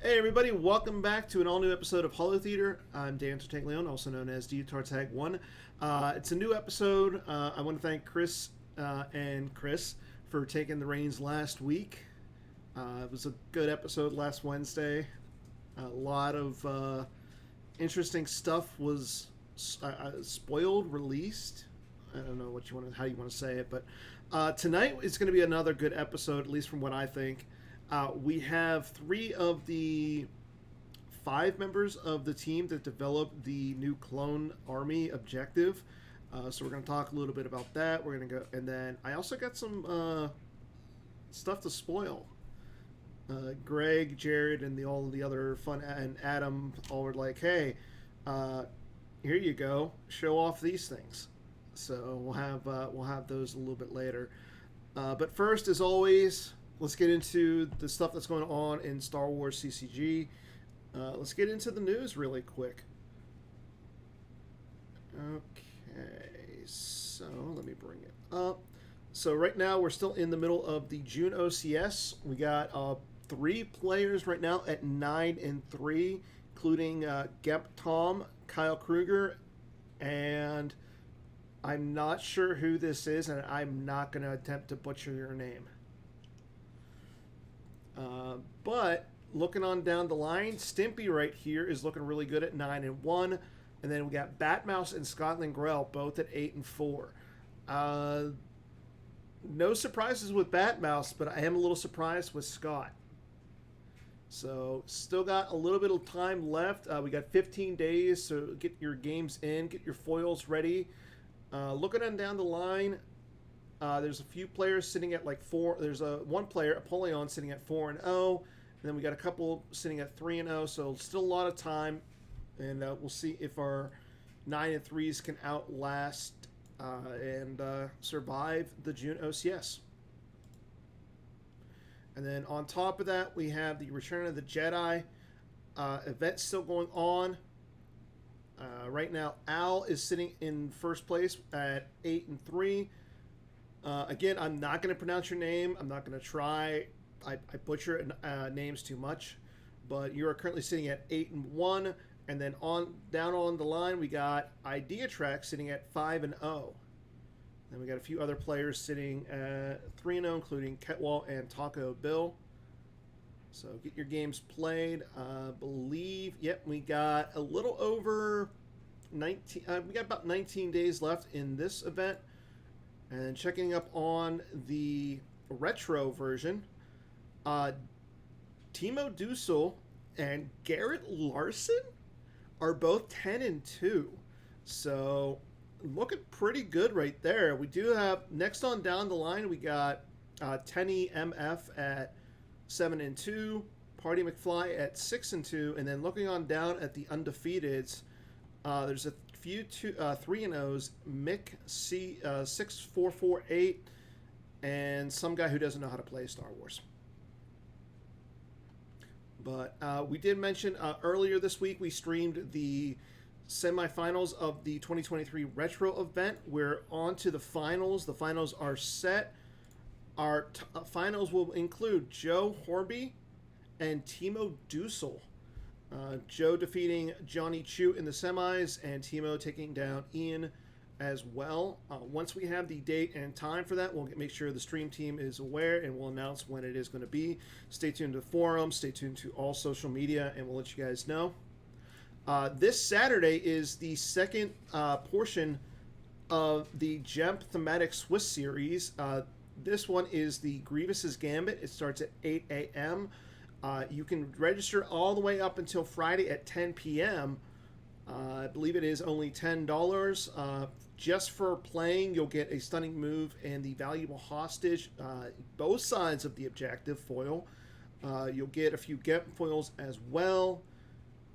Hey everybody, welcome back to an all-new episode of Holotheatre. I'm Dan Tartaglione, also known as DTartag1. It's a new episode. I want to thank Chris and Chris for taking the reins last week. It was a good episode last Wednesday. A lot of interesting stuff was spoiled, released. I don't know how you want to say it, but tonight is going to be another good episode, at least from what I think. We have 3 of the 5 members of the team that developed the new clone army objective. So we're going to talk a little bit about that. We're going to go, and then I also got some stuff to spoil. Greg, Jared, and all the other fun, and Adam all were like, "Hey, here you go. Show off these things." So we'll have those a little bit later. But first, as always, let's get into the stuff that's going on in Star Wars CCG. Let's get into the news really quick. Okay, so let me bring it up. So right now we're still in the middle of the June OCS. We got 3 players right now at 9-3, including Gep Tom, Kyle Kruger, and I'm not sure who this is, and I'm not going to attempt to butcher your name. But looking on down the line, Stimpy right here is looking really good at 9-1, and then we got Batmouse and Scotland Grell both at 8-4. No surprises with Batmouse, but I am a little surprised with Scott. So still got a little bit of time left. We got 15 days, so get your games in, get your foils ready. Looking on down the line, there's a few players sitting at like 4. There's one player, Apollyon, sitting at 4-0, and then we got a couple sitting at 3-0. So still a lot of time, and we'll see if our 9-3s can outlast and survive the June OCS. And then on top of that, we have the Return of the Jedi event still going on. Right now, Al is sitting in first place at 8-3. Again, I'm not going to pronounce your name. I'm not going to try. I butcher names too much. But you are currently sitting at 8-1. And then down on the line, we got Idea Track sitting at 5-0. Then we got a few other players sitting at 3-0, including Ketwall and Taco Bill. So get your games played. Believe, we got a little over 19. We got about 19 days left in this event. And checking up on the retro version, Timo Dussel and Garrett Larson are both 10-2. So looking pretty good right there. We do have, next on down the line, we got Tenny MF at 7-2, Party McFly at 6-2, and then looking on down at the undefeateds, there's a few 3-0s, Mick C 6448, and some guy who doesn't know how to play Star Wars. But we did mention earlier this week we streamed the semifinals of the 2023 retro event. We're on to the finals. The finals are set. Our finals will include Joe Horby and Timo Dussel. Joe defeating Johnny Chu in the semis, and Timo taking down Ian as well. Once we have the date and time for that, we'll make sure the stream team is aware, and we'll announce when it is going to be. Stay tuned to the forum, stay tuned to all social media, and we'll let you guys know. This Saturday is the second portion of the GEMP thematic Swiss series. This one is the Grievous's Gambit. It starts at 8 a.m. You can register all the way up until Friday at 10 p.m. I believe it is only $10. Just for playing, you'll get a stunning move and the valuable hostage, both sides of the objective foil. You'll get a few GEMP foils as well.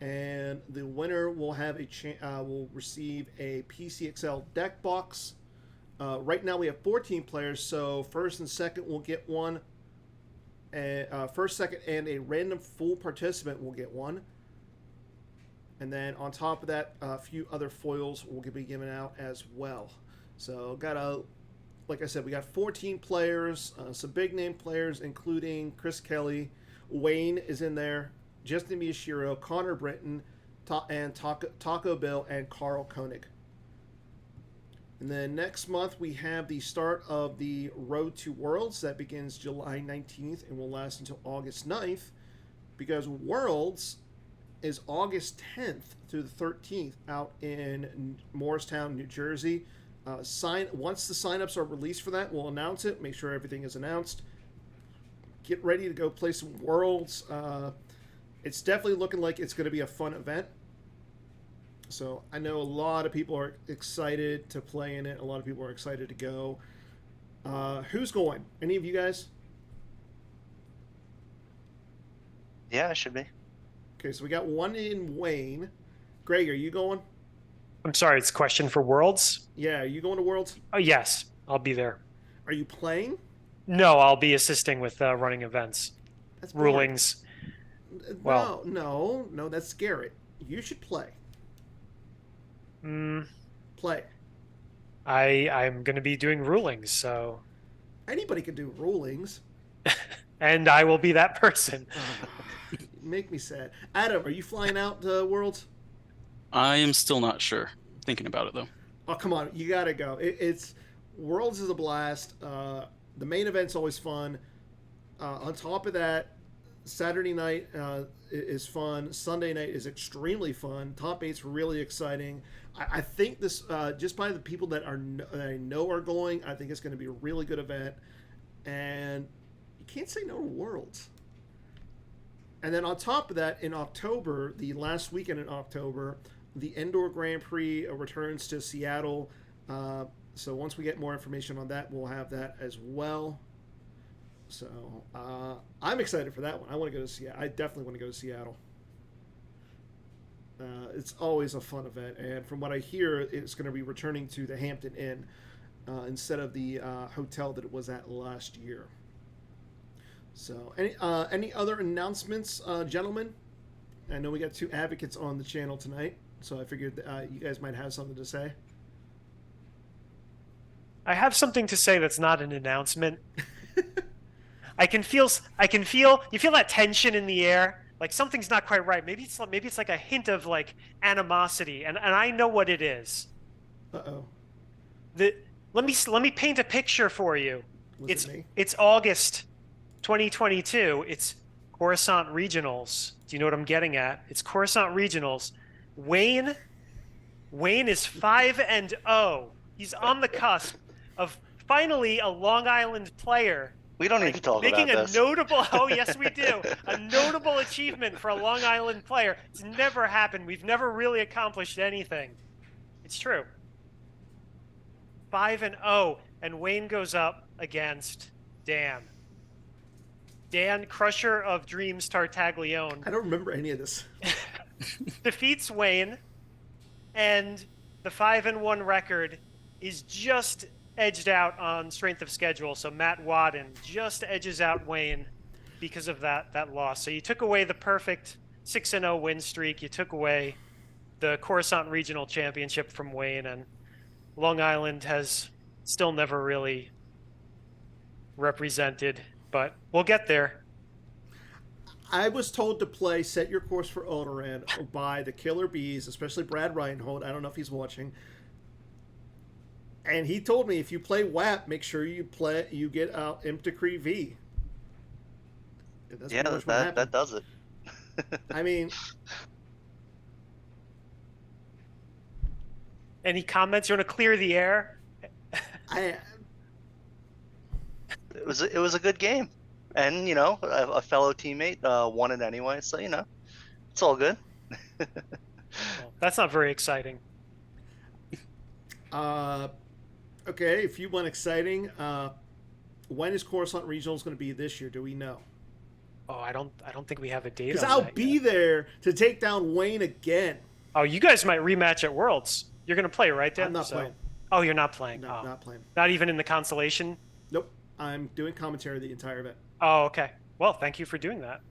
And the winner will have will receive a PCXL deck box. Right now we have 14 players, so first and second will get one. First, second, and a random full participant will get one. And then on top of that, a few other foils will be given out as well. So like I said, we got 14 players, some big name players, including Chris Kelly. Wayne is in there. Justin Miyashiro, Connor Britton, and Taco Bill, and Carl Koenig. And then next month we have the start of the Road to Worlds that begins July 19th and will last until August 9th, because Worlds is August 10th through the 13th out in Morristown, New Jersey. Once the signups are released for that, we'll announce it. Make sure everything is announced. Get ready to go play some Worlds. It's definitely looking like it's going to be a fun event. So I know a lot of people are excited to play in it. A lot of people are excited to go. Who's going? Any of you guys? Yeah, I should be. Okay, so we got one in Wayne. Greg, are you going? I'm sorry, it's a question for Worlds? Yeah, are you going to Worlds? Oh, yes, I'll be there. Are you playing? No, I'll be assisting with running events. That's boring. Rulings. Well, no, that's Garrett. You should play. Play. I'm going to be doing rulings, so... Anybody can do rulings. And I will be that person. Make me sad. Adam, are you flying out to Worlds? I am still not sure. Thinking about it, though. Oh, come on. You got to go. It's Worlds is a blast. The main event's always fun. On top of that, Saturday night is fun. Sunday night is extremely fun. Top 8's really exciting. I think this, just by the people that I know are going, I think it's going to be a really good event. And you can't say no to Worlds. And then on top of that, in October, the last weekend in October, the Indoor Grand Prix returns to Seattle. So once we get more information on that, we'll have that as well. So I'm excited for that one. I want to go to Seattle. I definitely want to go to Seattle. It's always a fun event, and from what I hear, it's going to be returning to the Hampton Inn instead of the hotel that it was at last year. So, any other announcements, gentlemen? I know we got 2 advocates on the channel tonight, so I figured you guys might have something to say. I have something to say that's not an announcement. You feel that tension in the air. Like something's not quite right. Maybe it's like a hint of like animosity, and I know what it is. Uh-oh. Let me paint a picture for you. Was it me? It's August 2022. It's Coruscant Regionals. Do you know what I'm getting at? It's Coruscant Regionals. Wayne is 5-0. He's on the cusp of finally a Long Island player. We don't need to talk about this. Making a notable, oh yes we do, a notable achievement for a Long Island player. It's never happened. We've never really accomplished anything. It's true. 5-0, and Wayne goes up against Dan, Crusher of Dreams Tartaglione. I don't remember any of this. Defeats Wayne, and the 5-1 record is just edged out on strength of schedule. So Matt Wadden just edges out Wayne because of that loss. So you took away the perfect 6-0 win streak. You took away the Coruscant Regional Championship from Wayne, and Long Island has still never really represented, but we'll get there. I was told to play Set Your Course for Alderaan by the Killer Bees, especially Brad Reinhold. I don't know if he's watching. And he told me if you play WAP, make sure you get Imp Decree V. That's that does it. I mean, any comments? You want to clear the air? It was a good game, and a fellow teammate won it anyway. So it's all good. Well, that's not very exciting. Okay, if you want exciting, when is Coruscant Regionals going to be this year? Do we know? Oh, I don't think we have a date. Because I'll be there to take down Wayne again. Oh, you guys might rematch at Worlds. You're going to play, right, Dan? I'm not playing. Oh, you're not playing. No, not playing. Not even in the consolation? Nope. I'm doing commentary the entire event. Oh, okay. Well, thank you for doing that.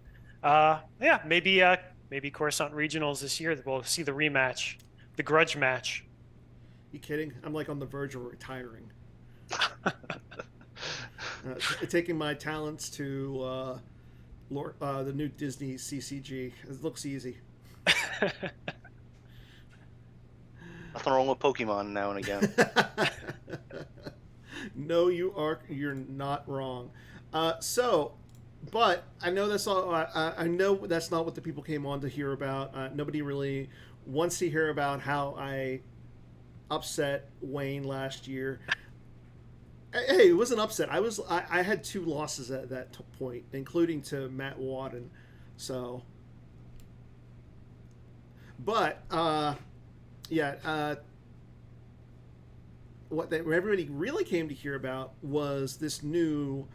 Yeah, maybe Coruscant Regionals this year. We'll see the rematch, the grudge match. You kidding? I'm like on the verge of retiring. Taking my talents to the new Disney CCG. It looks easy. Nothing wrong with Pokemon now and again. No, you're not wrong. But I know that's all. I know that's not what the people came on to hear about. Nobody really wants to hear about how I upset Wayne last year. Hey, it was an upset. I had 2 losses at that point, including to Matt Wadden. So, but yeah. What everybody really came to hear about was this new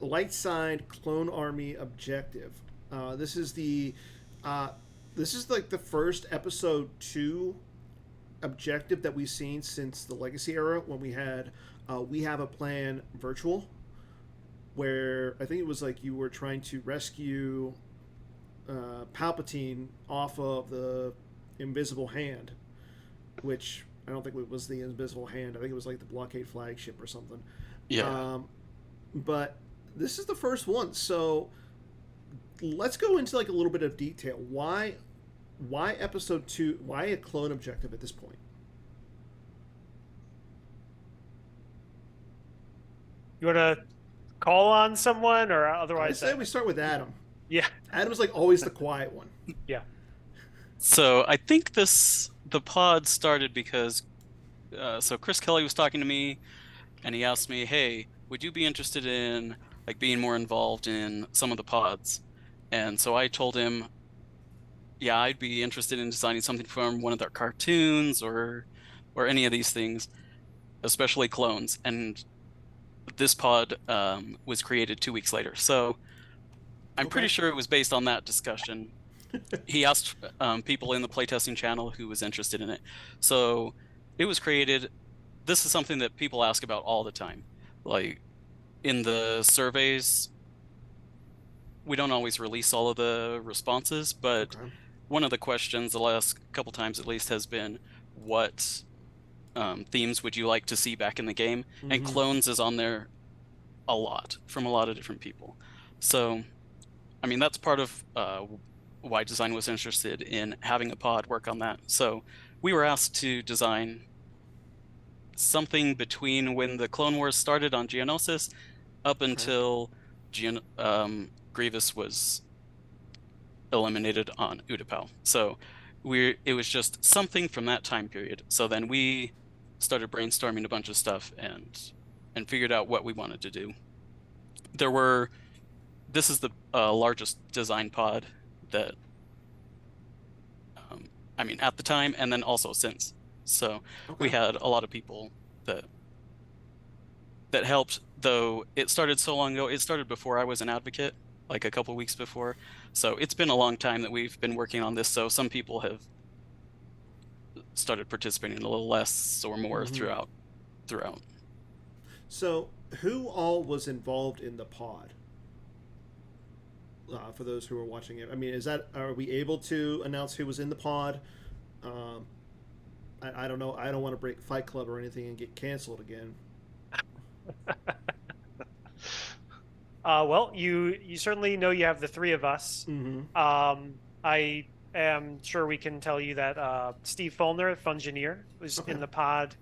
light side clone army objective. This is like the first episode 2 objective that we've seen since the Legacy era, when we had We Have a Plan virtual, where I think it was like you were trying to rescue Palpatine off of the Invisible Hand, which I don't think it was the Invisible Hand. I think it was like the Blockade flagship or something. Yeah. But this is the first one, so let's go into like a little bit of detail. Why episode 2? Why a clone objective at this point? You want to call on someone, or I otherwise? say we start with Adam. Yeah. Adam's like always the quiet one. Yeah. So I think the pod started because so Chris Kelly was talking to me, and he asked me, "Hey, would you be interested in like being more involved in some of the pods?" And so I told him, "Yeah, I'd be interested in designing something from one of their cartoons or any of these things, especially clones." And this pod was created 2 weeks later, so I'm pretty sure it was based on that discussion. He asked people in the playtesting channel who was interested in it. So it was created. This is something that people ask about all the time. Like in the surveys, we don't always release all of the responses, but one of the questions the last couple times at least has been, what themes would you like to see back in the game? Mm-hmm. And clones is on there a lot from a lot of different people. So, I mean, that's part of why design was interested in having a pod work on that. So we were asked to design something between when the Clone Wars started on Geonosis up until Grievous was eliminated on Utapau. So it was just something from that time period. So then we started brainstorming a bunch of stuff and figured out what we wanted to do. This is the largest design pod that, I mean, at the time, and then also since. So we had a lot of people that helped, though it started so long ago. It started before I was an advocate, like a couple weeks before. So it's been a long time that we've been working on this. So some people have started participating a little less or more throughout. So who all was involved in the pod? For those who are watching it, I mean, are we able to announce who was in the pod? I don't know. I don't want to break Fight Club or anything and get canceled again. Well, you certainly know you have the 3 of us. I am sure we can tell you that Steve Fulner, Fungineer, was in the pod.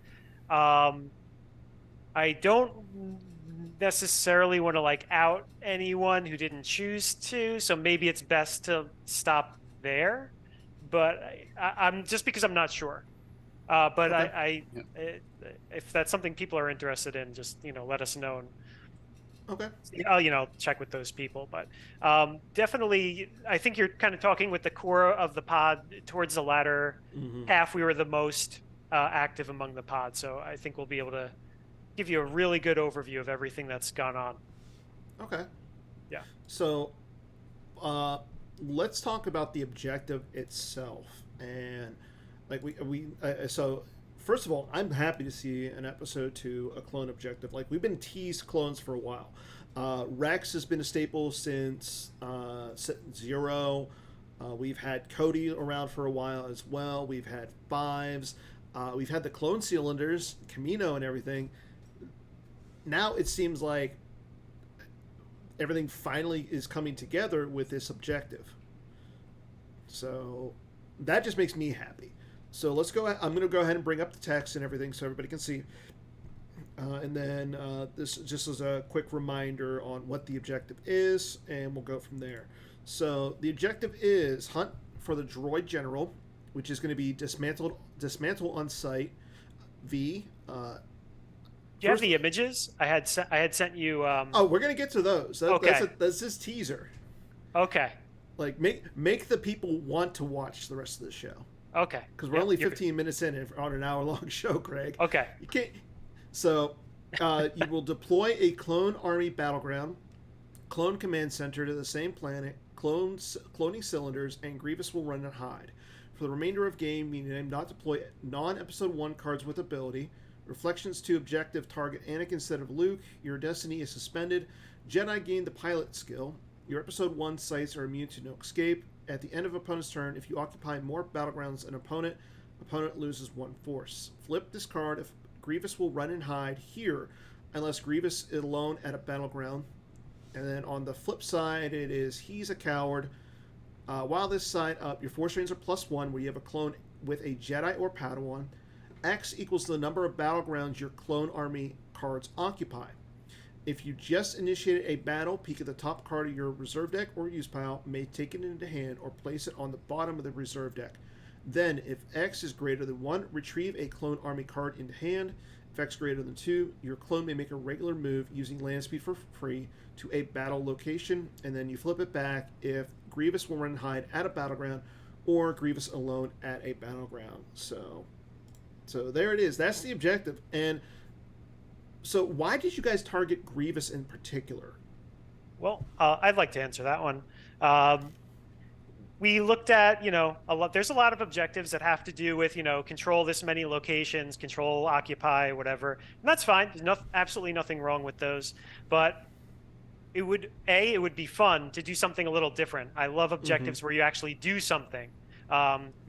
I don't necessarily want to like out anyone who didn't choose to, so maybe it's best to stop there. But I'm just because I'm not sure. But if that's something people are interested in, just let us know. I'll check with those people. But definitely, I think you're kind of talking with the core of the pod towards the latter half. We were the most active among the pod, so I think we'll be able to give you a really good overview of everything that's gone on. Okay. Yeah. So let's talk about the objective itself. And like so first of all, I'm happy to see an episode 2, a clone objective. Like, we've been teased clones for a while. Rex has been a staple since 0. We've had Cody around for a while as well. We've had 5s. We've had the clone cylinders, Camino and everything. Now it seems like everything finally is coming together with this objective. So that just makes me happy. So let's go. I'm going to go ahead and bring up the text and everything so everybody can see. And then this just as a quick reminder on what the objective is, and we'll go from there. So the objective is hunt for the droid general, which is going to be dismantle on site. V. Do you have the images? I had sent you. Oh, we're going to get to those. Okay. That's this teaser. Okay. Like make the people want to watch the rest of the show. Okay. Because we're only 15 minutes in on an hour-long show, Craig. Okay. You can't. So, you will deploy a clone army battleground, clone command center to the same planet, cloning cylinders, and Grievous will run and hide. For the remainder of game, you name not deploy non-Episode 1 cards with ability. Reflections to objective target Anakin instead of Luke. Your destiny is suspended. Jedi gain the pilot skill. Your Episode 1 sites are immune to no escape. At the end of opponent's turn, if you occupy more battlegrounds than opponent loses 1 force. Flip this card if Grievous will run and hide here unless Grievous is alone at a battleground. And then on the flip side, it is he's a coward. While this side up, your force ranges are +1 where you have a clone with a Jedi or Padawan. X equals the number of battlegrounds your clone army cards occupy. If you just initiated a battle, peek at the top card of your reserve deck or use pile, may take it into hand or place it on the bottom of the reserve deck. Then, if X is greater than 1, retrieve a clone army card into hand. If X greater than 2, your clone may make a regular move using land speed for free to a battle location, and then you flip it back if Grievous will run and hide at a battleground or Grievous alone at a battleground. So there it is. That's the objective. And so why did you guys target Grievous in particular? Well, I'd like to answer that one. We looked at, there's a lot of objectives that have to do with, control this many locations, control, occupy, whatever. And that's fine. There's absolutely nothing wrong with those. But it would be fun to do something a little different. I love objectives where you actually do something,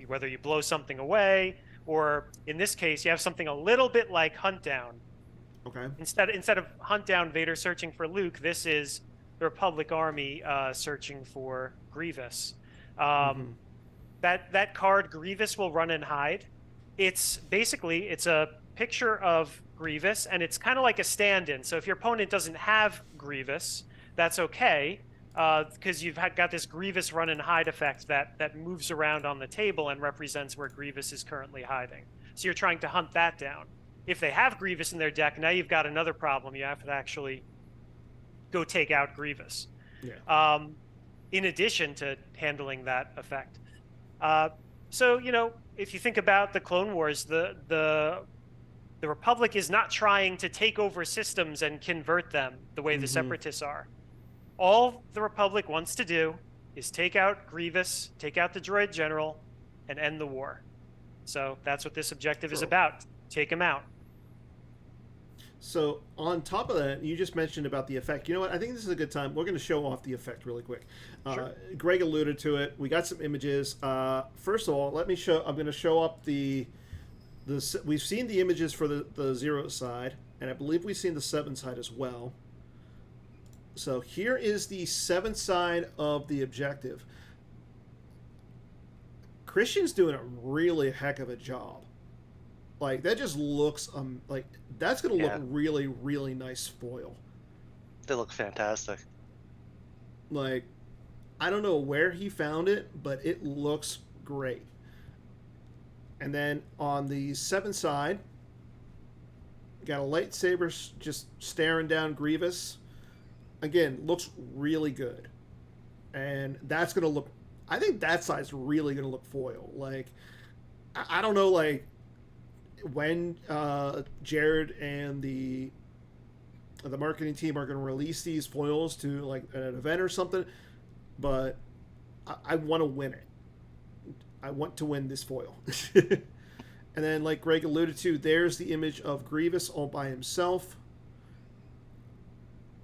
whether you blow something away, or in this case, you have something a little bit like Hunt Down. Okay. Instead of Hunt Down Vader searching for Luke, this is the Republic Army searching for Grievous. That card, Grievous will run and hide. It's a picture of Grievous, and it's kind of like a stand-in. So if your opponent doesn't have Grievous, that's okay, because you've got this Grievous run and hide effect that moves around on the table and represents where Grievous is currently hiding. So you're trying to hunt that down. If they have Grievous in their deck, now you've got another problem. You have to actually go take out Grievous. Yeah. In addition to handling that effect. So, if you think about the Clone Wars, the Republic is not trying to take over systems and convert them the way the Separatists are. All the Republic wants to do is take out Grievous, take out the droid general, and end the war. So that's what this objective is about. Take him out. So on top of that, you just mentioned about the effect. You know what? I think this is a good time. We're going to show off the effect really quick. Sure. Greg alluded to it. We got some images. First of all, I'm going to show up the. We've seen the images for the 0 side, and I believe we've seen the 7 side as well. So here is the 7 side of the objective. Christian's doing a really heck of a job. Like, that just looks, like, that's going to look really, really nice foil. They look fantastic. Like, I don't know where he found it, but it looks great. And then on the 7 side, got a lightsaber just staring down Grievous. Again, looks really good. And that's going to look, I think that side's really going to look foil. Like, I don't know, like, when Jared and the marketing team are going to release these foils to like an event or something, but I want to win it. I want to win this foil. And then, like Greg alluded to, there's the image of Grievous all by himself.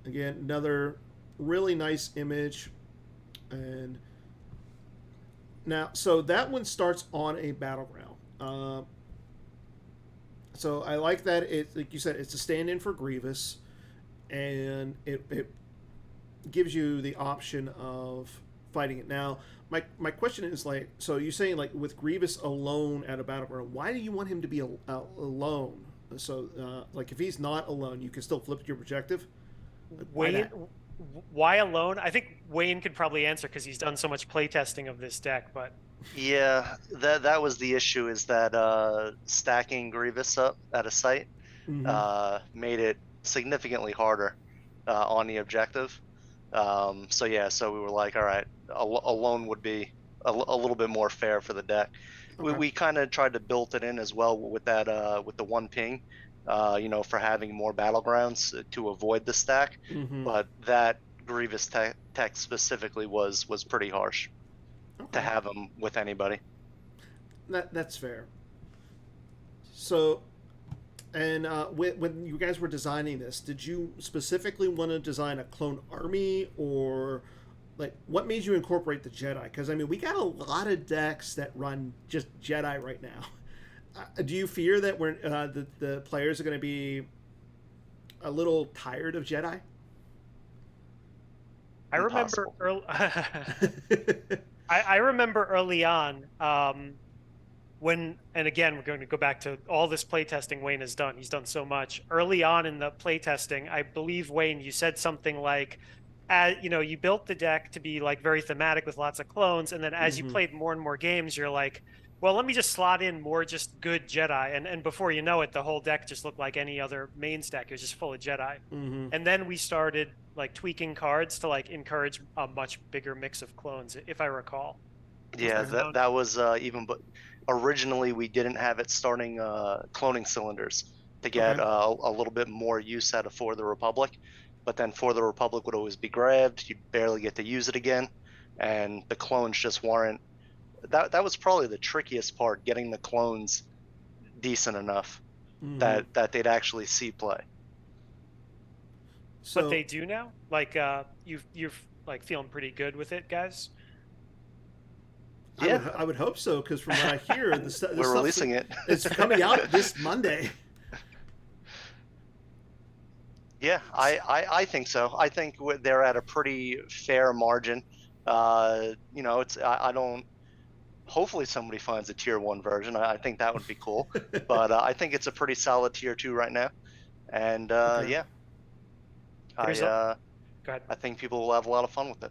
Again, another really nice image. And now, so that one starts on a battleground. So I like that. It, like you said, it's a stand-in for Grievous, and gives you the option of fighting it. Now, my question is like, so you're saying like with Grievous alone at a battleground, why do you want him to be alone? So like if he's not alone, you can still flip your objective. Like, Wayne, why alone? I think Wayne could probably answer because he's done so much playtesting of this deck. But Yeah, that was the issue, is that stacking Grievous up at a site made it significantly harder on the objective. So yeah, so we were like, all right, alone would be a little bit more fair for the deck. Okay. We kind of tried to build it in as well with that with the one ping, for having more battlegrounds to avoid the stack. But that Grievous tech specifically was pretty harsh to have them with anybody. That's fair. So, and when you guys were designing this, did you specifically want to design a clone army, or like what made you incorporate the Jedi? Because I mean, we got a lot of decks that run just Jedi right now. Do you fear that we're the players are going to be a little tired of Jedi? I remember I remember early on when, and again, we're going to go back to all this playtesting Wayne has done. He's done so much. Early on in the playtesting, I believe, Wayne, you said something like, you built the deck to be like very thematic with lots of clones, and then as you played more and more games, you're like, well, let me just slot in more just good Jedi, and before you know it, the whole deck just looked like any other main stack. It was just full of Jedi. And then we started like tweaking cards to like encourage a much bigger mix of clones, if I recall. Yeah, that was but originally we didn't have it starting cloning cylinders to get a little bit more use out of For the Republic, but then For the Republic would always be grabbed. You'd barely get to use it again, and the clones just weren't. That was probably the trickiest part, getting the clones decent enough that they'd actually see play. So, but they do now. Like you're like feeling pretty good with it, guys. Yeah, I would hope so, because from what I hear, we're releasing it. It's coming out this Monday. Yeah, I think so. I think they're at a pretty fair margin. It's I don't. Hopefully somebody finds a tier 1 version. I think that would be cool. But I think it's a pretty solid tier 2 right now. And yeah, I think people will have a lot of fun with it.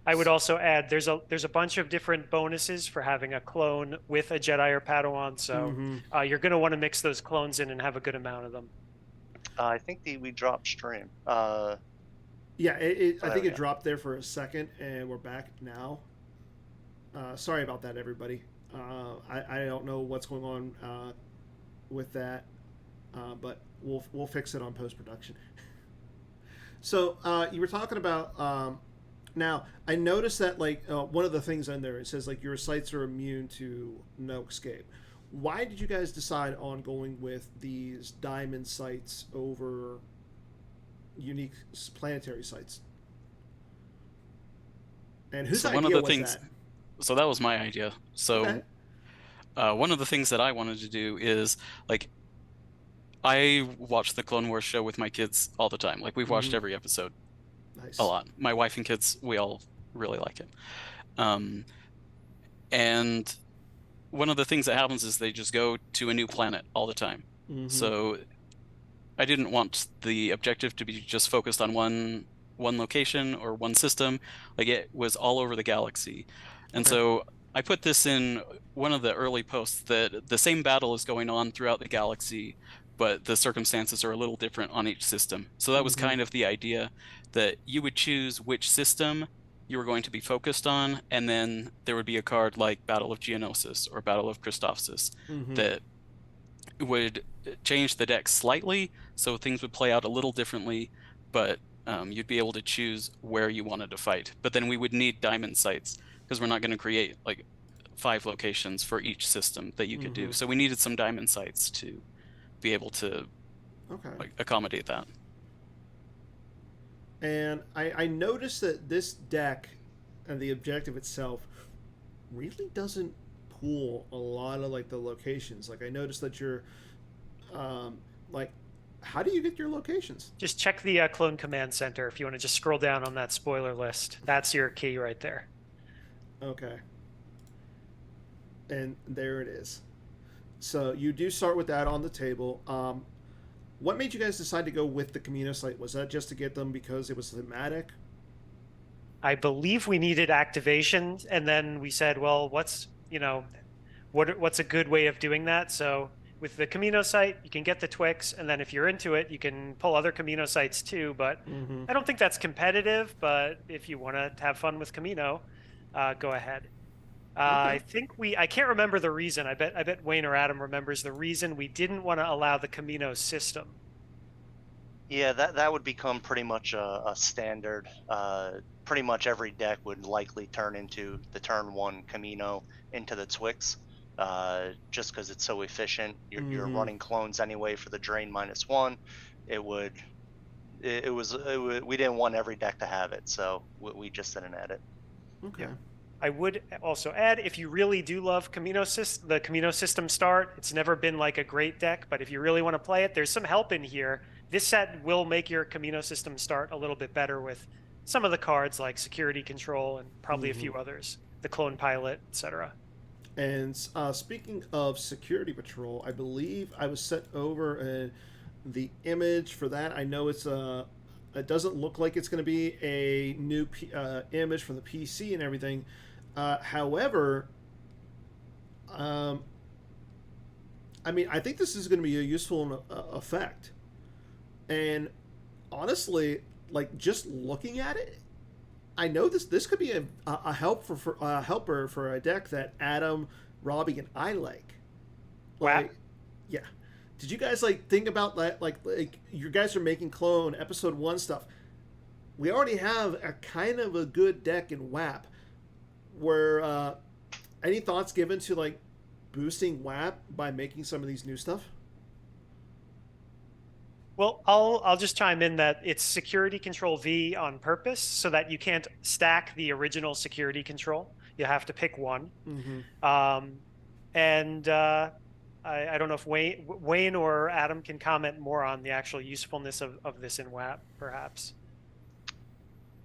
I would also add there's a bunch of different bonuses for having a clone with a Jedi or Padawan, so you're going to want to mix those clones in and have a good amount of them. I think we dropped stream. Yeah, I think it dropped there for a second, and we're back now. Sorry about that, everybody. I don't know what's going on with that, but we'll fix it on post-production. So you were talking about now. I noticed that like one of the things in there, it says like your sites are immune to no escape. Why did you guys decide on going with these diamond sites over unique planetary sites? And whose idea was that? So that was my idea. So one of the things that I wanted to do is, like, I watch the Clone Wars show with my kids all the time. Like, we've watched every episode a lot. My wife and kids, we all really like it. And one of the things that happens is they just go to a new planet all the time. So I didn't want the objective to be just focused on one location or one system. Like, it was all over the galaxy. And so I put this in one of the early posts, that the same battle is going on throughout the galaxy, but the circumstances are a little different on each system. So that was kind of the idea, that you would choose which system you were going to be focused on, and then there would be a card like Battle of Geonosis or Battle of Christophsis that would change the deck slightly, so things would play out a little differently, but you'd be able to choose where you wanted to fight. But then we would need diamond sites, because we're not going to create like 5 locations for each system that you could do. So we needed some diamond sites to be able to like accommodate that. And I noticed that this deck and the objective itself really doesn't pool a lot of like the locations. Like I noticed that you're like How do you get your locations? Just check the Clone Command Center if you want to just scroll down on that spoiler list. That's your key right there. Okay. And there it is. So you do start with that on the table. What made you guys decide to go with the Camino site? Was that just to get them because it was thematic? I believe we needed activation, and then we said, well, what's a good way of doing that? So with the Camino site, you can get the Twix, and then if you're into it, you can pull other Camino sites too. But I don't think that's competitive. But if you want to have fun with Camino, go ahead. I think I can't remember the reason. I bet Wayne or Adam remembers the reason we didn't want to allow the Camino system. Yeah, that would become pretty much a standard. Pretty much every deck would likely turn into the turn 1 Camino into the Twix, just because it's so efficient. You're running clones anyway for the drain -1. We didn't want every deck to have it, so we just didn't add it. Okay. Yeah. I would also add, if you really do love the Camino system start, it's never been like a great deck, but if you really want to play it, there's some help in here. This set will make your Camino system start a little bit better with some of the cards like Security Control and probably a few others, the Clone Pilot, etc. And speaking of Security Patrol, I believe I was sent over the image for that. I know it doesn't look like it's going to be a new image for the PC and everything. However, I mean, I think this is going to be a useful effect. And honestly, like just looking at it, I know this could be a helper for a deck that Adam, Robbie, and I like. Wow. Yeah. Did you guys think about that? Like you guys are making Clone Episode 1 stuff. We already have a kind of a good deck in WAP. Where any thoughts given to boosting WAP by making some of these new stuff? Well, I'll just chime in that it's Security Control V on purpose so that you can't stack the original Security Control. You have to pick one. And I don't know if Wayne or Adam can comment more on the actual usefulness of this in WAP, perhaps.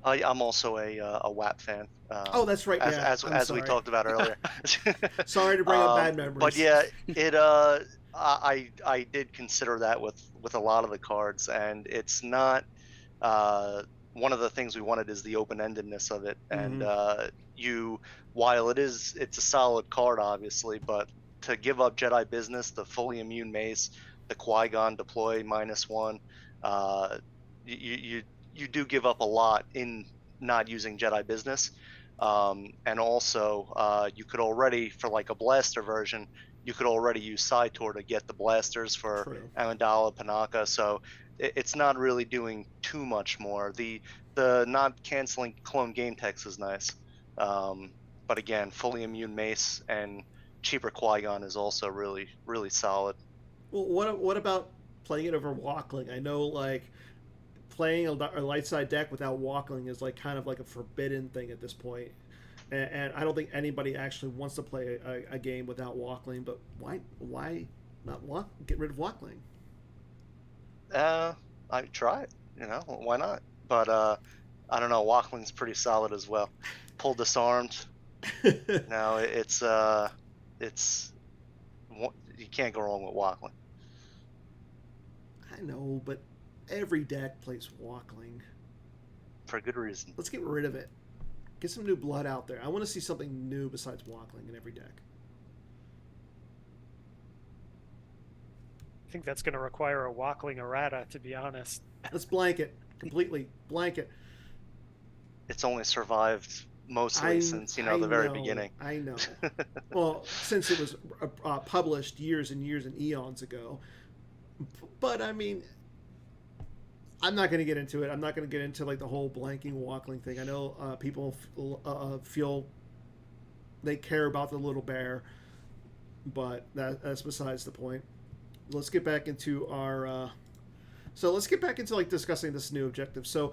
I'm also a WAP fan. Oh, that's right. As we talked about earlier. Sorry to bring up bad memories. But yeah, I did consider that with a lot of the cards, and it's not one of the things we wanted is the open-endedness of it. And while it's a solid card, obviously, but to give up Jedi Business, the fully immune mace, the Qui-Gon deploy -1, you do give up a lot in not using Jedi Business. And also, you could already, for a blaster version, you could already use Side-Tour to get the blasters for Amidala, Panaka. So it's not really doing too much more. The not canceling clone game text is nice. But again, fully immune mace and cheaper Qui-Gon is also really, really solid. Well, what about playing it over Walkling? I know playing a light side deck without Walkling is kind of a forbidden thing at this point. And I don't think anybody actually wants to play a game without Walkling, but why not get rid of Walkling? I try it, why not? But I don't know, Walkling's pretty solid as well. Pull Disarmed. No, it's you can't go wrong with Walkling. I know, but every deck plays Walkling. For good reason. Let's get rid of it. Get some new blood out there. I want to see something new besides Walkling in every deck. I think that's going to require a Walkling errata, to be honest. Let's blank it. Completely blank it. It's only survived mostly since, the very beginning. I know. Well, since it was published years and years and eons ago. But, I mean, I'm not going to get into it. I'm not going to get into the whole blanking Walkling thing. I know people feel they care about the little bear, but that's besides the point. Let's get back into our discussing this new objective. So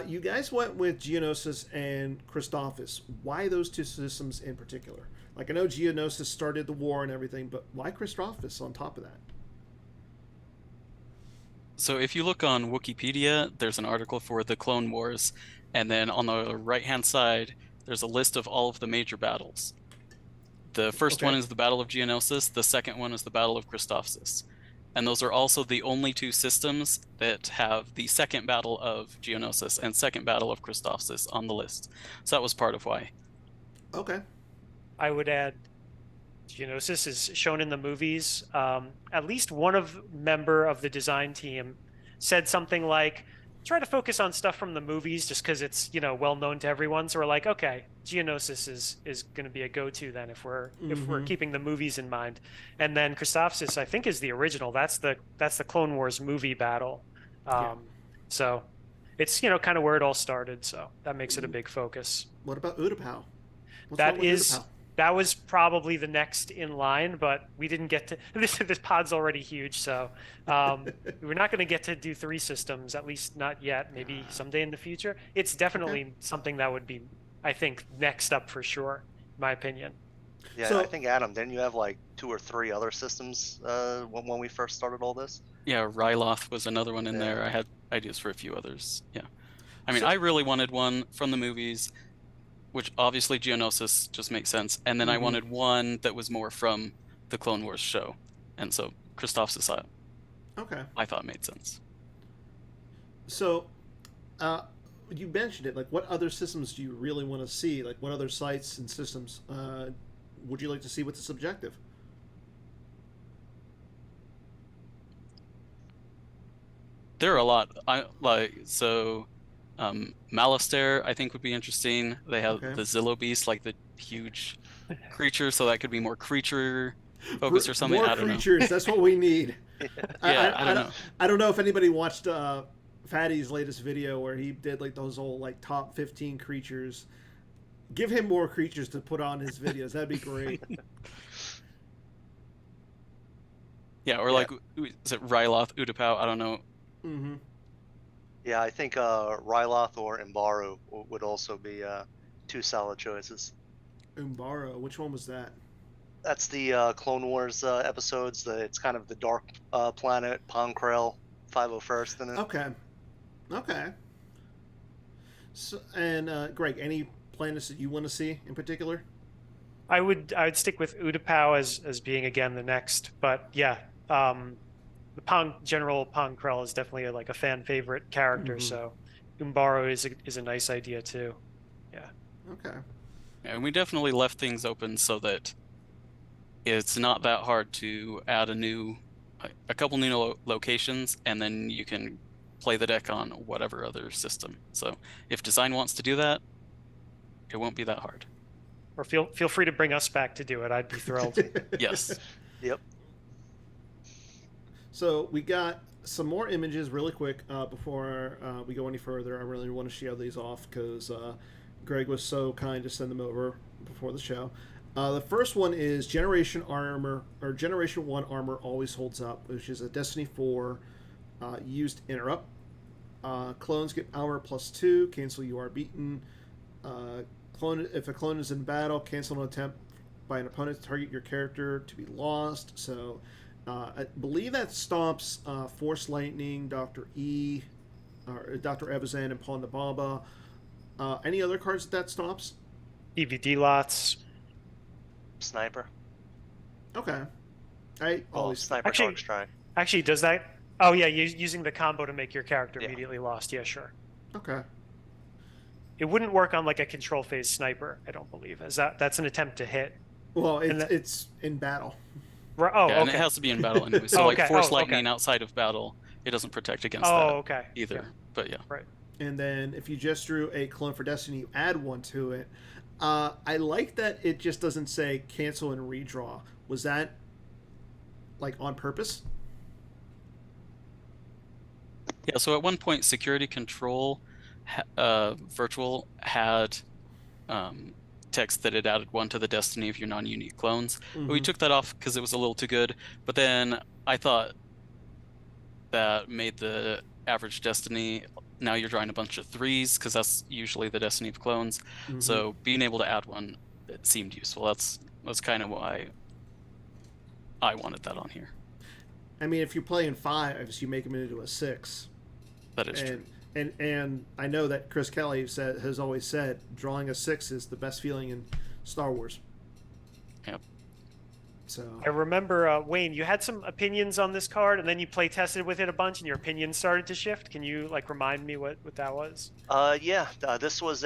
you guys went with Geonosis and Christophsis. Why those two systems in particular? I know Geonosis started the war and everything, but why Christophsis on top of that? So if you look on Wikipedia, there's an article for the Clone Wars, and then on the right-hand side, there's a list of all of the major battles. The first one is the Battle of Geonosis, the second one is the Battle of Christophsis. And those are also the only two systems that have the second Battle of Geonosis and second Battle of Christophsis on the list. So that was part of why. Okay. I would add Geonosis is shown in the movies. At least one member of the design team said something like, try to focus on stuff from the movies just because it's, well known to everyone. So we're like, okay, Geonosis is going to be a go-to then if we're keeping the movies in mind. And then Christophsis, I think, is the original. That's the Clone Wars movie battle. So it's kind of where it all started. So that makes it a big focus. What about Utapau? That was probably the next in line, but we didn't get to this pod's already huge, so we're not going to get to do 3 systems, at least not yet, maybe someday in the future. It's definitely something that would be, I think, next up for sure, in my opinion. Yeah, so, I think, Adam, didn't you have like 2 or 3 other systems when we first started all this? Yeah, Ryloth was another one in there. I had ideas for a few others. Yeah. I mean, I really wanted one from the movies, which obviously Geonosis just makes sense. And then I wanted one that was more from the Clone Wars show. And so Christophsis, I thought made sense. So you mentioned it. Like, what other systems do you really want to see? Like, what other sites and systems would you like to see with this objective? There are a lot. Malastare, I think, would be interesting. They have the Zillo Beast, like the huge creature, so that could be more creature focused or something. I don't know. More creatures, that's what we need. I don't know if anybody watched Fatty's latest video where he did like those old like top 15 creatures. Give him more creatures to put on his videos. That'd be great. Yeah, or like, is it Ryloth, Utapau? I don't know. Mm-hmm. Yeah, I think Ryloth or Umbaru would also be 2 solid choices. Umbaru, which one was that? That's the Clone Wars episodes. It's kind of the dark planet, Ponkrell, 501st in it. Okay. So, and Greg, any planets that you want to see in particular? I would stick with Utapau as being again the next, but yeah. The General Ponkrell is definitely like a fan favorite character, so Umbaru is a nice idea too. Yeah. Okay. And we definitely left things open so that it's not that hard to add a couple new locations, and then you can play the deck on whatever other system. So if design wants to do that, it won't be that hard. Or feel free to bring us back to do it. I'd be thrilled. Yes. Yep. So we got some more images really quick before we go any further. I really want to show these off because Greg was so kind to send them over before the show. The first one is Generation Armor, or Generation 1 Armor Always Holds Up, which is a Destiny 4 used interrupt. Clones get armor +2, cancel you are beaten. If a clone is in battle, cancel an attempt by an opponent to target your character to be lost. So I believe that stops Force Lightning, Dr. E, or Dr. Evazan, and Ponda Baba. Any other cards that stops? EVD lots. Sniper. Okay. Sniper Dark Strike. Actually, does that? Oh yeah, using the combo to make your character immediately lost. Yeah, sure. Okay. It wouldn't work on like a control phase sniper, I don't believe, as that's an attempt to hit. Well, it's in battle. Right. Oh, and it has to be in battle anyway. So Force Lightning outside of battle, it doesn't protect against that either. Yeah. But yeah. Right. And then if you just drew a clone for Destiny, you add one to it. I like that it just doesn't say cancel and redraw. Was that like on purpose? Yeah, so at one point, Security Control Virtual had text that it added one to the Destiny of your non-unique clones. But we took that off because it was a little too good. But then I thought that made the average Destiny, now you're drawing a bunch of 3s because that's usually the Destiny of clones. So being able to add one, it seemed useful. That's kind of why I wanted that on here. I mean, if you're playing 5s, you make them into a 6. That is true. And I know that Chris Kelly has always said drawing a 6 is the best feeling in Star Wars. Yep. So I remember, Wayne, you had some opinions on this card, and then you play tested with it a bunch, and your opinions started to shift. Can you remind me what that was? Yeah. This was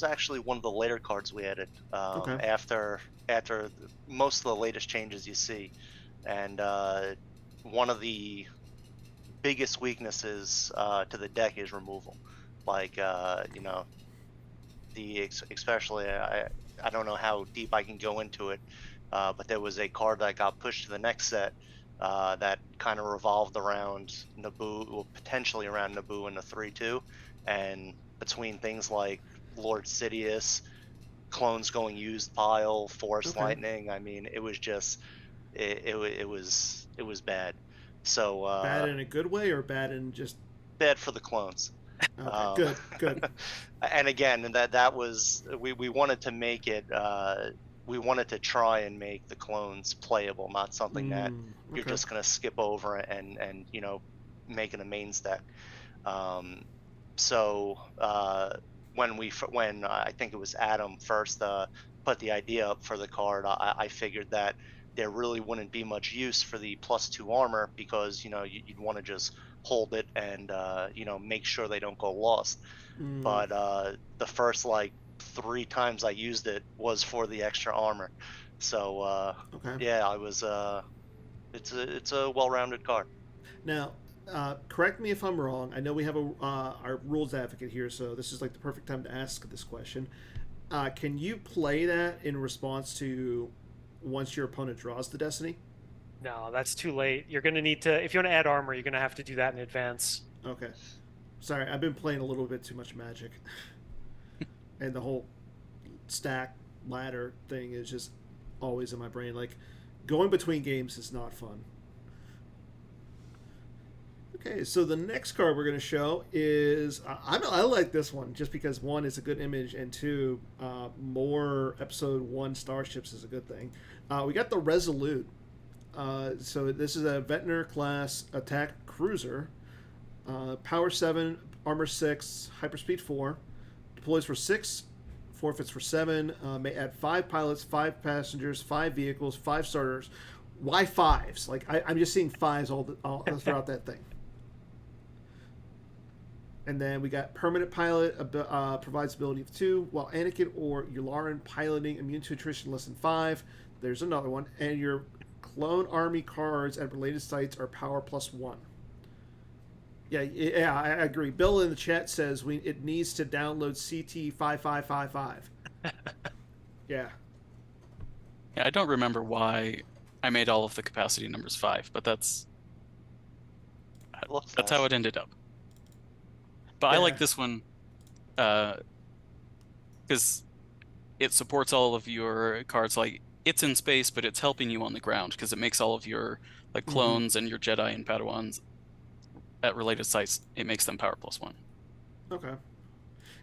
actually one of the later cards we added. Okay. After most of the latest changes you see, and one of the biggest weaknesses to the deck is removal. Especially I don't know how deep I can go into it. But there was a card that got pushed to the next set that kind of revolved around Naboo, well, potentially around Naboo in the 3/2, and between things like Lord Sidious, clones going used pile, Force Lightning. I mean, it was just it was bad. So bad in a good way or bad in just bad for the clones. Okay, good. And again, that was we wanted to make it. We wanted to try and make the clones playable, not something that you're just going to skip over and make it a main stack. So when I think it was Adam first put the idea up for the card, I figured that there really wouldn't be much use for the +2 armor because you'd want to just hold it and make sure they don't go lost. But the first 3 times I used it was for the extra armor. So yeah, I was it's a well-rounded card. Now, correct me if I'm wrong. I know we have our rules advocate here, so this is the perfect time to ask this question. Can you play that in response to once your opponent draws the Destiny? No, that's too late. You're going to need to, if you want to add armor, you're going to have to do that in advance. Okay. Sorry, I've been playing a little bit too much Magic. And the whole stack ladder thing is just always in my brain. Going between games is not fun. Okay, so the next card we're going to show is I like this one just because 1 is a good image and 2 more episode 1 starships is a good thing. We got the Resolute. So this is a Ventnor class attack cruiser. Power 7, armor 6, hyperspeed 4. Deploys for 6, forfeits for 7. May add 5 pilots, 5 passengers, 5 vehicles, 5 starters. Why 5s? I'm just seeing 5s all throughout that thing. And then we got permanent pilot, provides ability of 2, while Anakin or Yularen piloting, immune to attrition less than 5. There's another one. And your clone army cards at related sites are power +1. Yeah, I agree. Bill in the chat says it needs to download CT5555. Yeah. Yeah, I don't remember why I made all of the capacity numbers 5, but that's how it ended up. But I like this one because it supports all of your cards. It's in space, but it's helping you on the ground because it makes all of your clones and your Jedi and Padawans at related sites. It makes them power +1. Okay.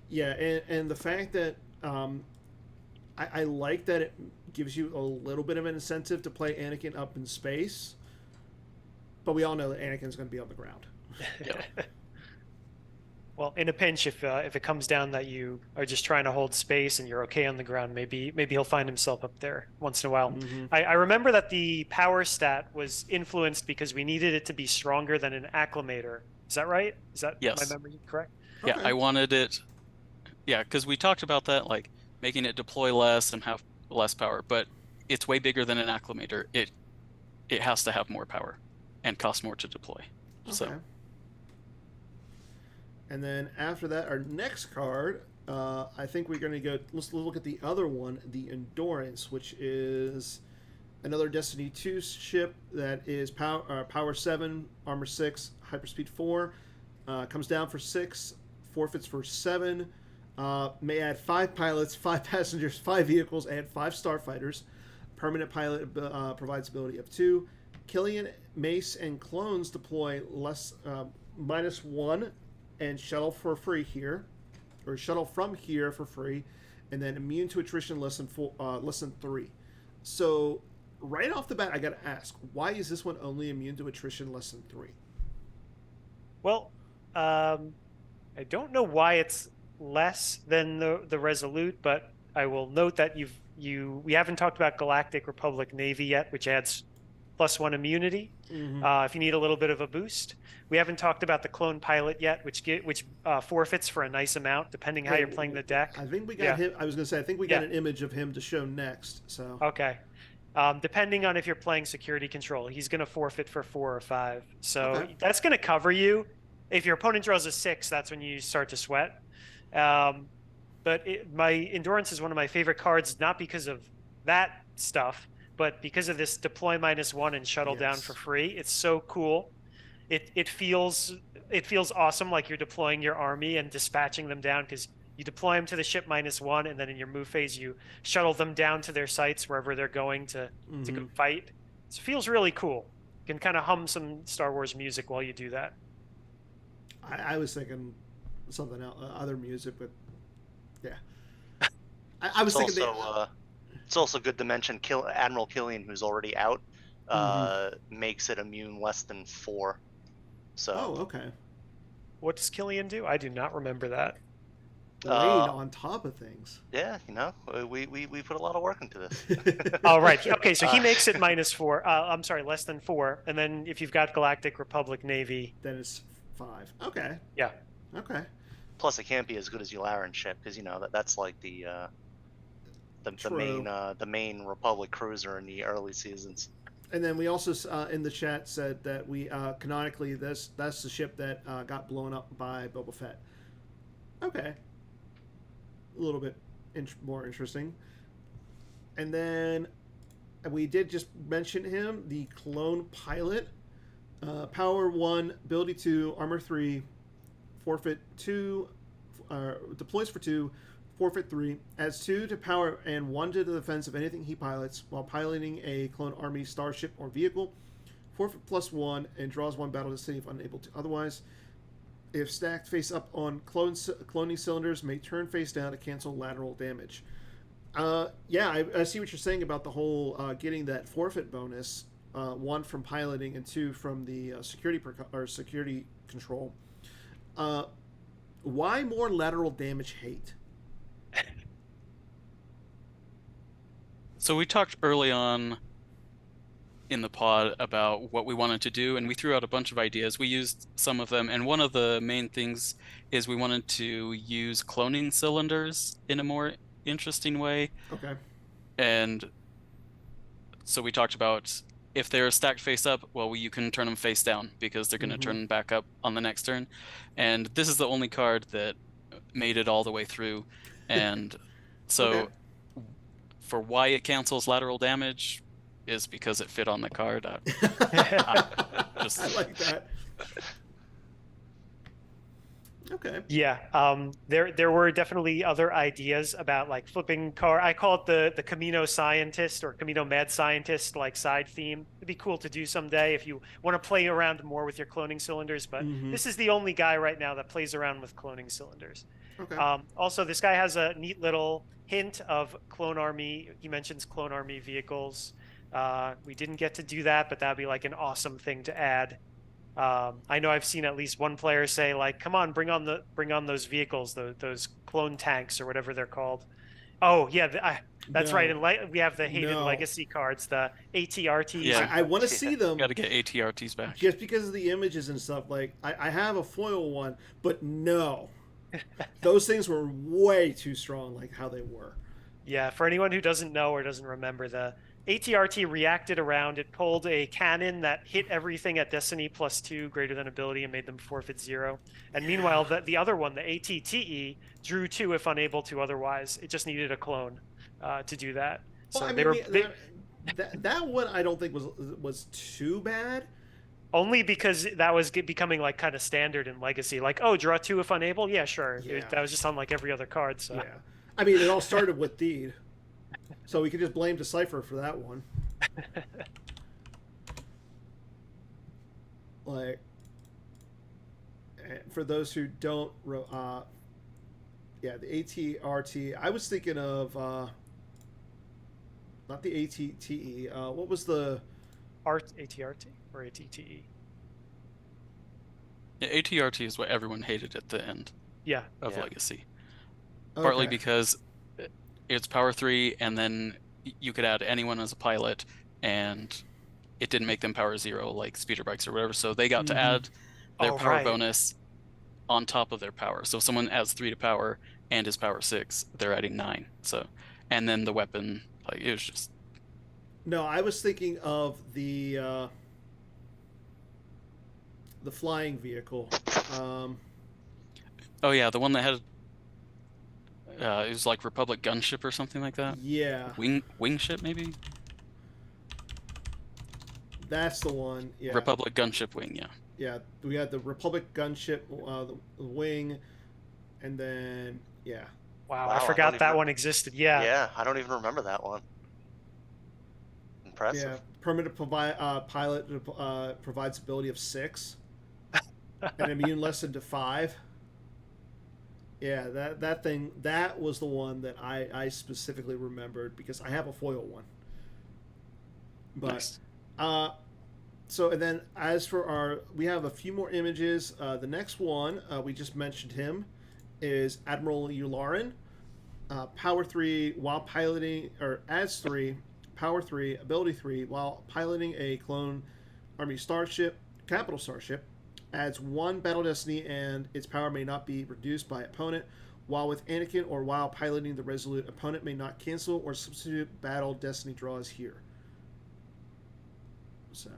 Yeah, and the fact that I like that it gives you a little bit of an incentive to play Anakin up in space, but we all know that Anakin's going to be on the ground. Yeah. Well, in a pinch, if it comes down that you are just trying to hold space and you're okay on the ground, maybe he'll find himself up there once in a while. I remember that the power stat was influenced because we needed it to be stronger than an acclimator. Is that right? Is that Yes. my memory correct? Yeah, I wanted it. Yeah, because we talked about that, making it deploy less and have less power, but it's way bigger than an acclimator. It has to have more power and cost more to deploy. Okay. So. And then after that, our next card, I think we're going to let's look at the other one, the Endurance, which is another Destiny 2 ship that is power 7, armor 6, hyperspeed 4. Comes down for 6, forfeits for 7. May add 5 pilots, 5 passengers, 5 vehicles, and 5 starfighters. Permanent pilot provides ability of 2. Killian, Mace, and clones deploy -1 and shuttle for free here, or shuttle from here for free, and then immune to attrition less than 3. So right off the bat, I got to ask, why is this one only immune to attrition less than 3? Well, I don't know why it's less than the Resolute, but I will note that we haven't talked about Galactic Republic Navy yet, which adds +1 immunity if you need a little bit of a boost. We haven't talked about the Clone Pilot yet, which forfeits for a nice amount depending how you're playing the deck. I think we got him. I was going to say, I think we got an image of him to show next. So okay. Depending on if you're playing security control, he's going to forfeit for 4 or 5. So that's going to cover you. If your opponent draws a 6, that's when you start to sweat. But my Endurance is one of my favorite cards, not because of that stuff, but because of this deploy -1 and shuttle down for free. It's so cool. It feels awesome, like you're deploying your army and dispatching them down, because you deploy them to the ship -1, and then in your move phase you shuttle them down to their sites wherever they're going to go fight. It feels really cool. You can kind of hum some Star Wars music while you do that. I was thinking something else, other music, but yeah. I was thinking it's also good to mention Admiral Killian, who's already out, makes it immune less than 4. So. Oh, okay. What does Killian do? I do not remember that. Rain on top of things. Yeah, we put a lot of work into this. Oh, right. Okay, so he makes it -4. I'm sorry, less than 4. And then if you've got Galactic Republic Navy, then it's 5. Okay. Yeah. Okay. Plus, it can't be as good as Yularen's ship, because that's like the main Republic cruiser in the early seasons. And then we also in the chat said that we canonically that's the ship that got blown up by Boba Fett. Okay. A little bit more interesting. And then we did just mention him, the Clone Pilot. Power 1, ability 2, armor 3, forfeit 2, deploys for 2, forfeit 3, adds 2 to power and 1 to the defense of anything he pilots while piloting a clone army, starship, or vehicle. Forfeit +1 and draws 1 battle to see if unable to otherwise. If stacked face up on cloning cylinders, may turn face down to cancel lateral damage. Yeah, I see what you're saying about the whole getting that forfeit bonus. 1 from piloting and 2 from the security control. Why more lateral damage hate? So we talked early on in the pod about what we wanted to do, and we threw out a bunch of ideas. We used some of them, and one of the main things is we wanted to use cloning cylinders in a more interesting way. Okay. And so we talked about, if they're stacked face up, well, you can turn them face down because they're going to turn back up on the next turn. And this is the only card that made it all the way through. And so for why it cancels lateral damage is because it fit on the card. I like that. Okay. Yeah. There were definitely other ideas about like flipping car. I call it the Camino Scientist or Camino Mad Scientist like side theme. It'd be cool to do someday if you want to play around more with your cloning cylinders. But this is the only guy right now that plays around with cloning cylinders. Okay. Also, this guy has a neat little hint of clone army. He mentions clone army vehicles. We didn't get to do that, but that'd be like an awesome thing to add. I know I've seen at least one player say like, "Come on, bring on those vehicles, those clone tanks or whatever they're called." Oh yeah, that's right. And we have the hated legacy cards, the ATRTs. Yeah, I want to see them. Got to get ATRTs back. Just because of the images and stuff. Like I have a foil one, but no, those things were way too strong. Like how they were. Yeah, for anyone who doesn't know or doesn't remember, the ATRT reacted around. It pulled a cannon that hit everything at Destiny +2 greater than ability and made them forfeit 0. And meanwhile, the other one, the ATTE, drew 2 if unable to otherwise. It just needed a clone to do that. Well, So I mean, that one I don't think was too bad. only because that was becoming like kind of standard in Legacy. Like, oh, draw 2 if unable? Yeah, sure. Yeah. That was just on like every other card. So. Yeah. I mean, it all started with Deed. So we could just blame Decipher for that one. Like, for those who don't, the ATRT. I was thinking of not the ATTE. What was the ATRT or ATTE? Yeah, ATRT is what everyone hated at the end of Yeah. Legacy. Partly Okay. because it's Power 3, and then you could add anyone as a pilot, and it didn't make them Power 0 like speeder bikes or whatever. So they got to add their Oh, power right. bonus on top of their power. So if someone adds 3 to power and is Power 6, they're adding 9. So, and then the weapon, like, it was just. No, I was thinking of the flying vehicle. Oh yeah, the one that had. It was like Republic gunship or something like that. Yeah, Wing ship maybe. that's the one. Yeah, Republic gunship wing. Yeah. yeah. We had the Republic gunship, the wing, and then yeah. Wow, Wow, I I forgot don't that even- one existed. Yeah. Yeah, I don't even remember that one. Impressive. Yeah, permanent pilot provides ability of 6, and immune lesson to 5. Yeah, that was the one that I specifically remembered because I have a foil one. But Nice. so and then as for we have a few more images. The next one we just mentioned him is Admiral Yularen. Power 3 while piloting, or adds 3, Power 3, ability 3 while piloting a clone army starship, capital starship. Adds 1 battle destiny, and its power may not be reduced by opponent. While with Anakin or while piloting the Resolute, opponent may not cancel or substitute battle destiny draws here. So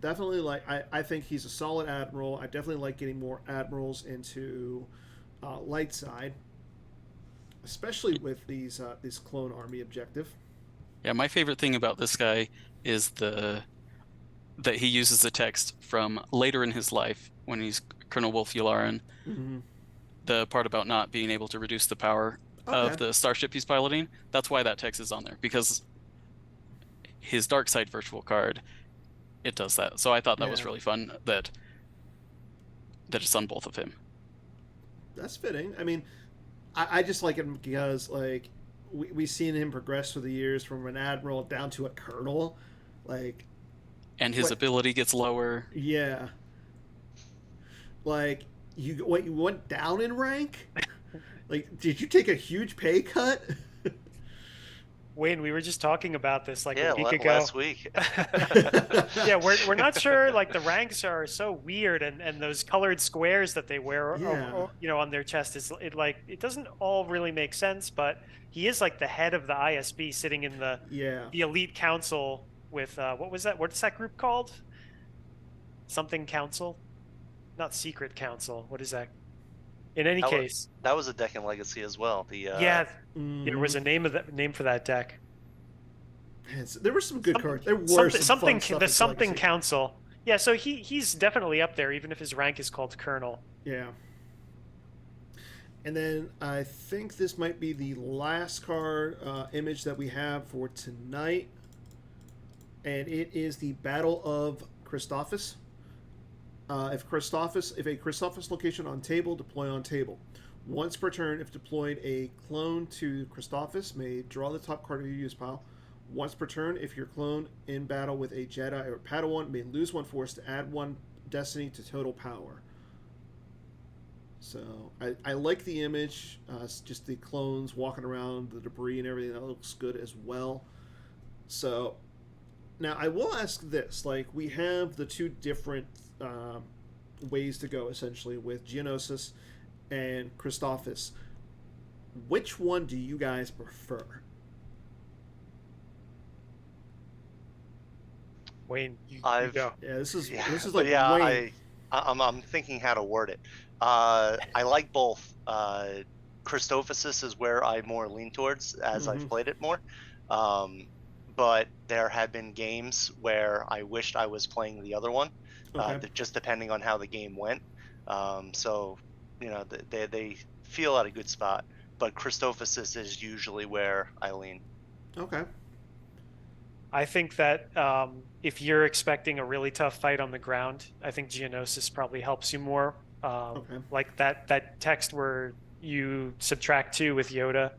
definitely, like, I think he's a solid admiral. I definitely like getting more admirals into light side, especially with these this clone army objective. Yeah, my favorite thing about this guy is that he uses the text from later in his life when he's Colonel Wolf Yularen. Mm-hmm. The part about not being able to reduce the power of the starship he's piloting. That's why that text is on there, because his dark side virtual card, it does that. So I thought that was really fun that it's on both of him. That's fitting. I mean, I just like him because, like, we've seen him progress through the years from an admiral down to a colonel, like, and his ability gets lower. Yeah, like you went down in rank. Like, did you take a huge pay cut? Wayne, we were just talking about this like Yeah, a week ago. last week. Yeah, we're not sure. Like, the ranks are so weird, and those colored squares that they wear, on their chest it doesn't all really make sense. But he is like the head of the ISB, sitting in the elite council with what was that? What's that group called? Something council, not secret council. What is that? In any case, that was a deck in Legacy as well. There was a name for that deck. There were some good cards. There were something Legacy. council. Yeah, so he's definitely up there, even if his rank is called Colonel. Yeah. And then I think this might be the last card image that we have for tonight, and it is the Battle of Christophsis. If a Christophsis location on table, deploy on table. Once per turn, if deployed, a clone to Christophsis may draw the top card of your use pile. Once per turn, if your clone in battle with a Jedi or Padawan may lose 1 force to add 1 destiny to total power. So I like the image, just the clones walking around, the debris and everything. That looks good as well. So now I will ask this: like, we have the 2 different ways to go essentially with Geonosis and Christophsis. Which one do you guys prefer? Wayne, you go. Yeah, this is like Wayne. I'm thinking how to word it. I like both. Christophsis is where I more lean towards as I've played it more. But there have been games where I wished I was playing the other one, just depending on how the game went. So, they feel at a good spot. But Christophsis is usually where I lean. Okay. I think that if you're expecting a really tough fight on the ground, I think Geonosis probably helps you more. Like that text where you subtract 2 with Yoda,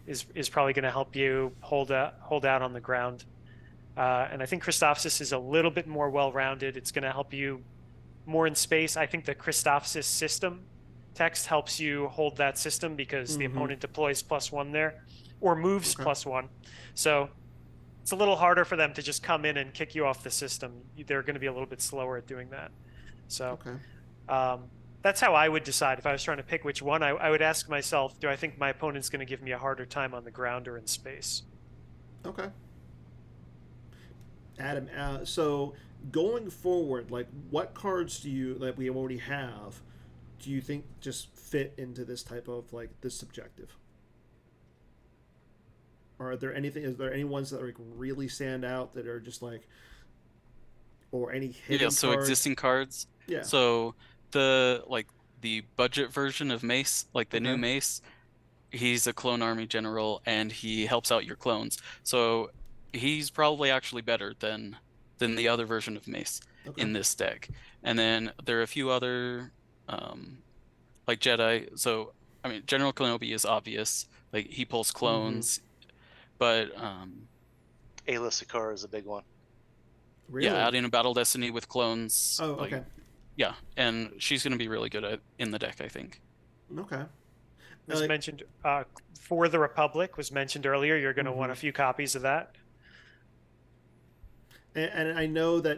is probably going to help you hold out on the ground. And I think Christophsis is a little bit more well-rounded. It's going to help you more in space. I think the Christophsis system text helps you hold that system because the opponent deploys +1 there or moves +1. So it's a little harder for them to just come in and kick you off the system. They're going to be a little bit slower at doing that. So that's how I would decide if I was trying to pick which one. I would ask myself, do I think my opponent's going to give me a harder time on the ground or in space? Okay. Adam, so going forward, like what cards do you that we already have do you think just fit into this type of like this objective? Or is there any ones that like really stand out that are just like, or any hidden so cards? existing cards. Yeah. So the budget version of Mace, like the new Mace, he's a clone army general and he helps out your clones. So he's probably actually better than the other version of Mace in this deck. And then there are a few other like Jedi. So I mean, General Kenobi is obvious. Like he pulls clones, but Ayla Secura is a big one. Really? Yeah, adding a Battle Destiny with clones. Oh, okay. Yeah, and she's going to be really good in the deck, I think. Okay. Was mentioned For the Republic was mentioned earlier. You're going to want a few copies of that. And I know that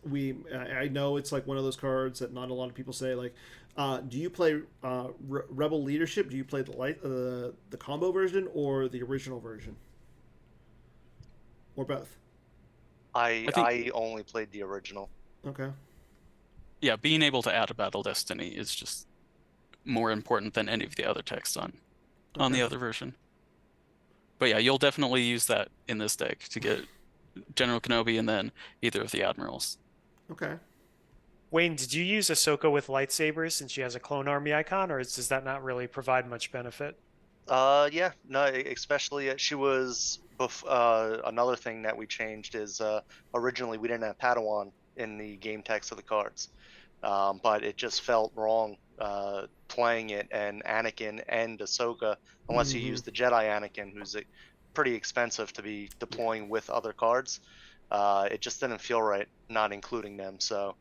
I know it's like one of those cards that not a lot of people say. Like, do you play Rebel Leadership? Do you play the combo version or the original version, or both? I only played the original. Okay. Yeah, being able to add a Battle Destiny is just more important than any of the other text on the other version. But yeah, you'll definitely use that in this deck to get General Kenobi and then either of the admirals. Okay. Wayne, did you use Ahsoka with lightsabers since she has a clone army icon, or does that not really provide much benefit? Yeah, no, especially she was. Another thing that we changed is originally we didn't have Padawan in the game text of the cards, but it just felt wrong playing it and Anakin and Ahsoka unless you use the Jedi Anakin, who's pretty expensive to be deploying with other cards. It just didn't feel right not including them, so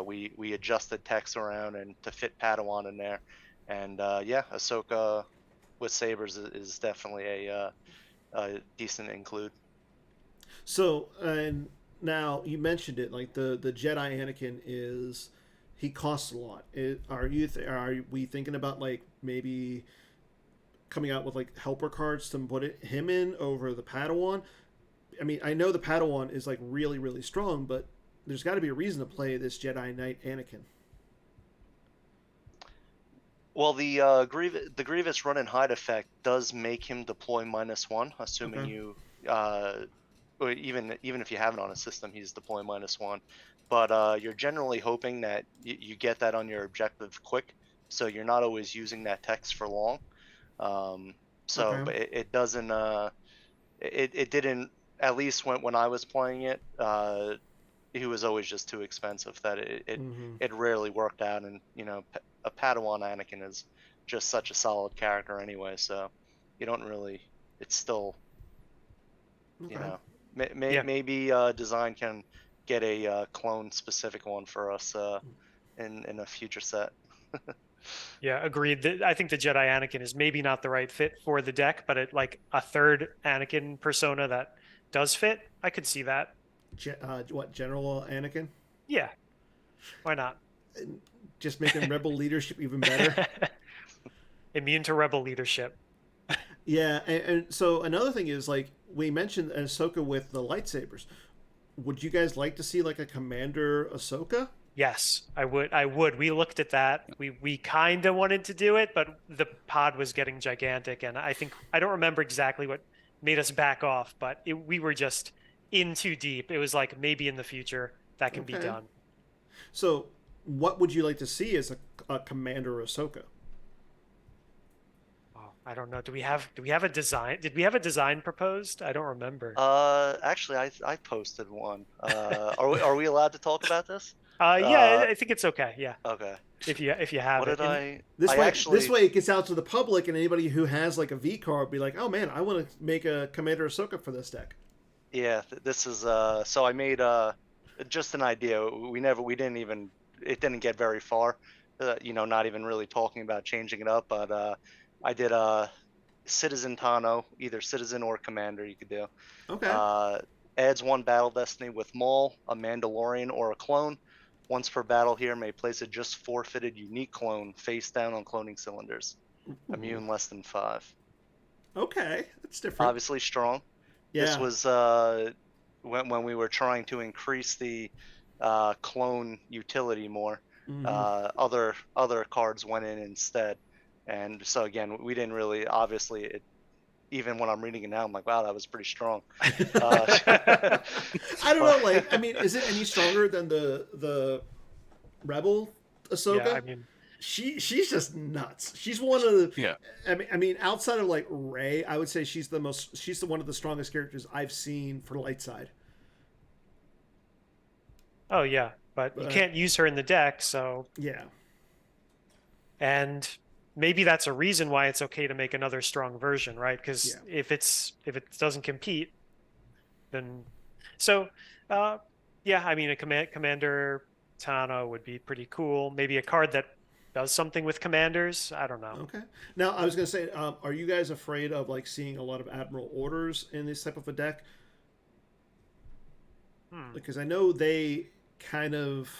we adjusted text around and to fit Padawan in there, and yeah, Ahsoka with sabers is definitely a decent include. So, and now you mentioned it, like the Jedi Anakin he costs a lot. Are we thinking about like maybe coming out with like helper cards to put him in over the Padawan? I mean, I know the Padawan is like really, really strong, but there's got to be a reason to play this Jedi Knight Anakin. Well, the Grievous run and hide effect does make him deploy -1, assuming you or even if you have it on a system, he's deploying -1. But you're generally hoping that you get that on your objective quick, so you're not always using that text for long. But it doesn't. It didn't. At least when I was playing it, he was always just too expensive that it rarely worked out. And a Padawan Anakin is just such a solid character anyway, so you don't really. It's still, maybe design can get a clone specific one for us in a future set. Yeah, agreed. I think the Jedi Anakin is maybe not the right fit for the deck, but like a third Anakin persona that does fit, I could see that. General Anakin? Yeah, why not? Just making Rebel leadership even better. Immune to Rebel leadership. Yeah, and so another thing is, like, we mentioned Ahsoka with the lightsabers. Would you guys like to see like a Commander Ahsoka? Yes, I would. We looked at that. We kind of wanted to do it, but the pod was getting gigantic, and I don't remember exactly what made us back off, but we were just in too deep. It was like maybe in the future that can be done. So, what would you like to see as a Commander Ahsoka? I don't know. Do we have a design? Did we have a design proposed? I don't remember. Actually, I posted one. Are we allowed to talk about this? Yeah, I think it's okay. Yeah. Okay. if you have What it. did I? This I way, actually, this way it gets out to the public, and anybody who has like a V card be like, "Oh man, I want to make a Commander Ahsoka for this deck." Yeah, this is so I made just an idea. We didn't even, it didn't get very far. Not even really talking about changing it up, but I did Citizen Tano, either Citizen or Commander you could do. Okay. Adds 1 battle destiny with Maul, a Mandalorian, or a clone. Once per battle here, may place a just forfeited unique clone face down on cloning cylinders. Immune less than 5. Okay, that's different. Obviously strong. Yeah. This was when we were trying to increase the clone utility more. Other cards went in instead, and so again, we didn't really. Obviously, even when I'm reading it now, I'm like, wow, that was pretty strong. I don't know. Like, I mean, is it any stronger than the Rebel Ahsoka? Yeah, I mean, she's just nuts. She's one of the. Yeah. I mean, outside of like Rey, I would say she's one of the strongest characters I've seen for light side. oh yeah, but you can't use her in the deck, so Yeah. and maybe that's a reason why it's okay to make another strong version, right? Because Yeah. if it doesn't compete, then yeah, I mean a Commander Tano would be pretty cool. Maybe a card that does something with commanders. I don't know. Okay. Now, I was gonna say, are you guys afraid of like seeing a lot of Admiral orders in this type of a deck? Because I know they kind of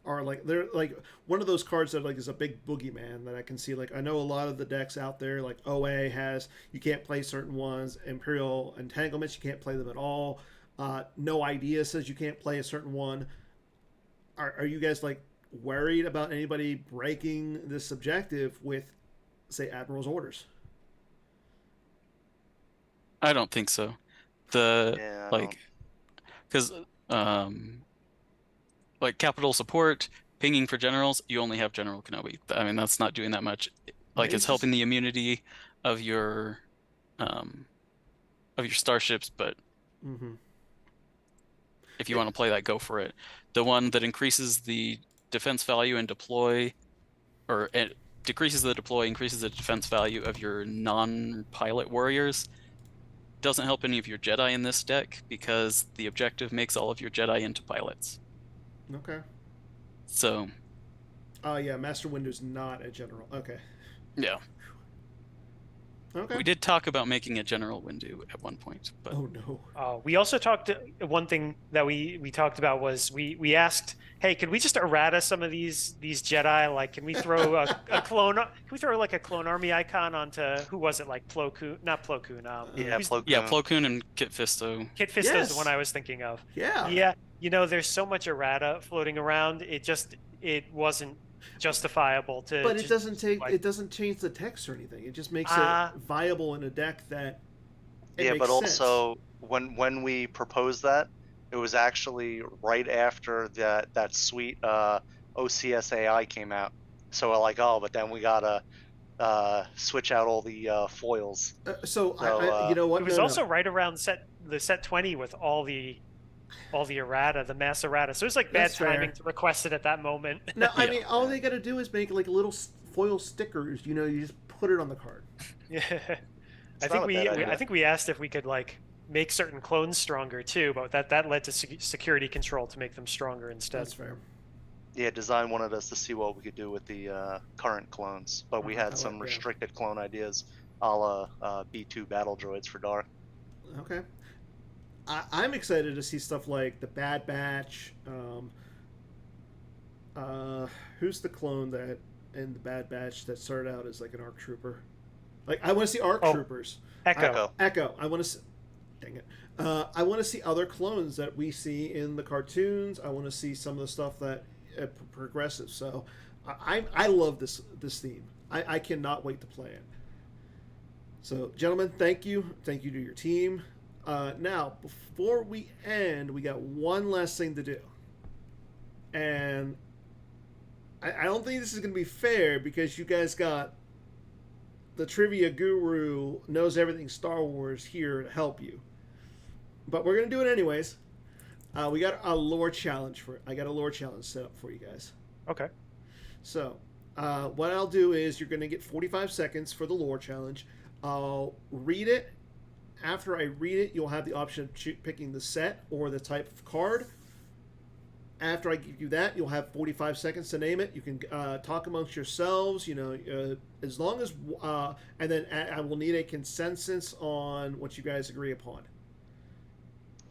are like, they're like one of those cards that like is a big boogeyman that I can see. Like, I know a lot of the decks out there, like OA has, you can't play certain ones. Imperial Entanglements, you can't play them at all. No Idea says you can't play a certain one. Are you guys like worried about anybody breaking this objective with, say, Admiral's orders? I don't think so. Because like capital support, pinging for generals, you only have General Kenobi. I mean, that's not doing that much. Like, it's helping the immunity of your starships, but if you want to play that, go for it. The one that increases the defense value and deploy, or it decreases the deploy, increases the defense value of your non-pilot warriors, doesn't help any of your Jedi in this deck because the objective makes all of your Jedi into pilots. Okay. So. Yeah, Master Windu's not a general. Okay. Yeah. Okay. We did talk about making a General Windu at one point, but oh no. We also talked. One thing that we talked about was we asked, hey, can we just errata some of these Jedi? Like, can we throw a clone? Can we throw like a clone army icon onto, who was it? Like Plo Koon, not Plo Koon. Plo Koon. Yeah, Plo Koon and Kit Fisto. Kit Fisto is the one I was thinking of. Yeah. Yeah. There's so much errata floating around. It wasn't justifiable to. But it doesn't change the text or anything. It just makes it viable in a deck that. Yeah, but sense. also when we proposed that, it was actually right after that sweet OCSAI came out. So we're like, oh, but then we gotta switch out all the foils. I you know what? It was also right around set 20 with all the errata, the mass errata. So it was like bad timing to request it at that moment. No, I mean, all they got to do is make like little foil stickers. You just put it on the card. Yeah, I think we asked if we could like make certain clones stronger too, but that led to security control to make them stronger instead. That's fair. Yeah, design wanted us to see what we could do with the current clones, but we had some restricted clone ideas, a la B2 battle droids for Dark. Okay. I'm excited to see stuff like the Bad Batch. Who's the clone that in the Bad Batch that started out as like an ARC trooper? Like, I want to see ARC troopers. Echo. I want to see. Dang it. I want to see other clones that we see in the cartoons. I want to see some of the stuff that progressive. So, I love this theme. I cannot wait to play it. So, gentlemen, thank you to your team. Now, before we end, we got one last thing to do. And I don't think this is going to be fair because you guys got the trivia guru knows everything Star Wars here to help you. But we're going to do it anyways. We got a lore challenge I got a lore challenge set up for you guys. Okay. So, What I'll do is you're going to get 45 seconds for the lore challenge. I'll read it. After I read it, you'll have the option of picking the set or the type of card. After I give you that, you'll have 45 seconds to name it. You can talk amongst yourselves, as long as, and then I will need a consensus on what you guys agree upon.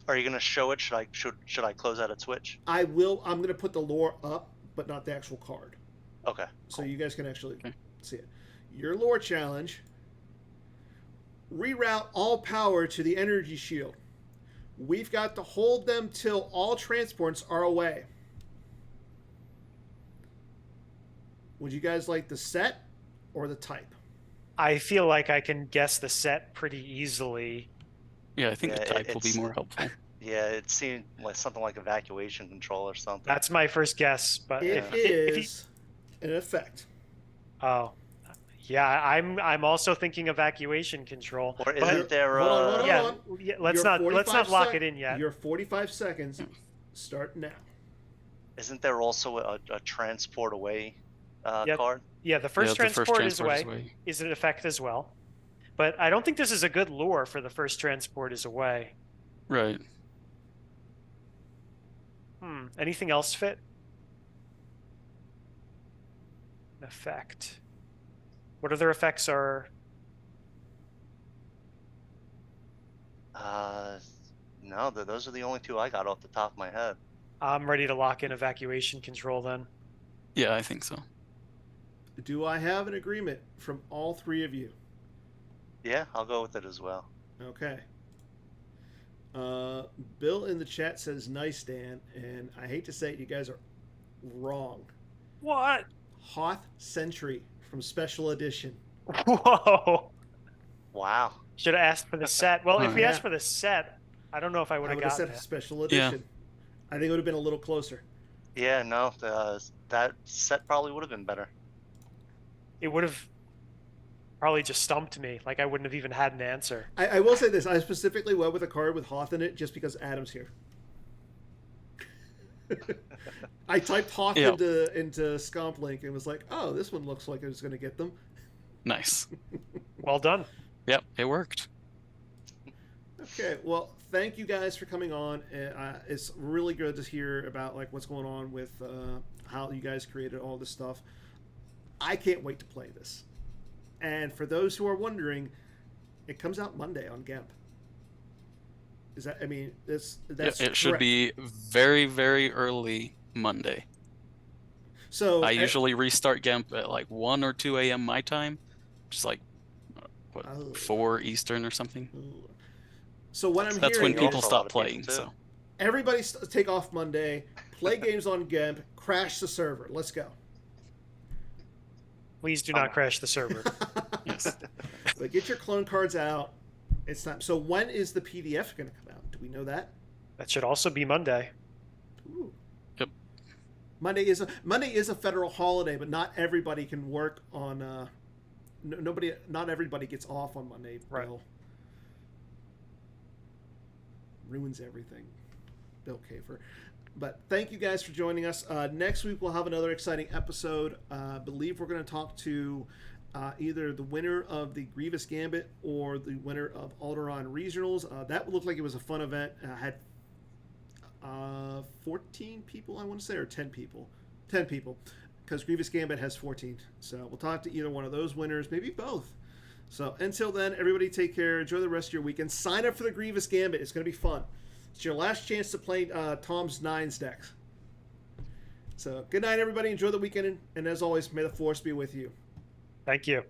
Are you gonna show it? Should I close out a Twitch? I will. I'm going to put the lore up, but not the actual card. Okay. So you guys can actually see it. Your lore challenge: reroute all power to the energy shield. We've got to hold them till all transports are away. Would you guys like the set or the type? I feel like I can guess the set pretty easily. Yeah, I think the type will be more helpful. Yeah, it seemed like something like evacuation control or something. That's my first guess, but It is an effect. Oh, yeah, I'm also thinking evacuation control. Or isn't there? Hold on. Yeah, let's not lock it in yet. Your 45 seconds start now. Isn't there also a transport away card? Yeah, the first transport is away is an effect as well. But I don't think this is a good lure for the first transport is away. Right. Anything else fit? Effect. What other effects are? No, those are the only two I got off the top of my head. I'm ready to lock in evacuation control then. Yeah, I think so. Do I have an agreement from all three of you? Yeah, I'll go with it as well. Okay. Bill in the chat says, nice, Dan. And I hate to say it, you guys are wrong. What? Hoth Sentry from Special Edition. Whoa. Wow. Should have asked for the set. Well, if we asked for the set, I don't know if I would have gotten said it. Special Edition. I think it would have been a little closer. Yeah, no, that set probably would have been better. It would have probably just stumped me. Like I wouldn't have even had an answer. I will say this. I specifically went with a card with Hoth in it just because Adam's here. I typed Hoth into Scomp Link and was like, oh, this one looks like it's going to get them. Nice. Well done. Yep, it worked. Okay, well, thank you guys for coming on. It's really good to hear about like what's going on with how you guys created all this stuff. I can't wait to play this. And for those who are wondering, it comes out Monday on GEMP. Is that? I mean, that's it should be very, very early Monday. So I usually restart GEMP at like 1 or 2 a.m. my time, just like 4 Eastern or something. So what I'm that's hearing, when people stop playing. So everybody take off Monday, play games on GEMP, crash the server. Let's go. Please do not crash the server. Yes. But get your clone cards out. It's time. So when is the PDF going to come out? Do we know that? That should also be Monday. Ooh. Yep. Monday is a federal holiday, but not everybody can work on. Not everybody gets off on Monday. Right. Bill. Ruins everything. Bill Kafer. But thank you guys for joining us. Next week we'll have another exciting episode. I believe we're going to talk to either the winner of the Grievous Gambit or the winner of Alderaan Regionals. That looked like it was a fun event. Had 14 people, I want to say, or 10 people. 10 people, because Grievous Gambit has 14. So we'll talk to either one of those winners, maybe both. So until then, everybody take care. Enjoy the rest of your weekend. Sign up for the Grievous Gambit. It's going to be fun. It's your last chance to play Tom's Nines decks. So good night, everybody. Enjoy the weekend. And as always, may the force be with you. Thank you.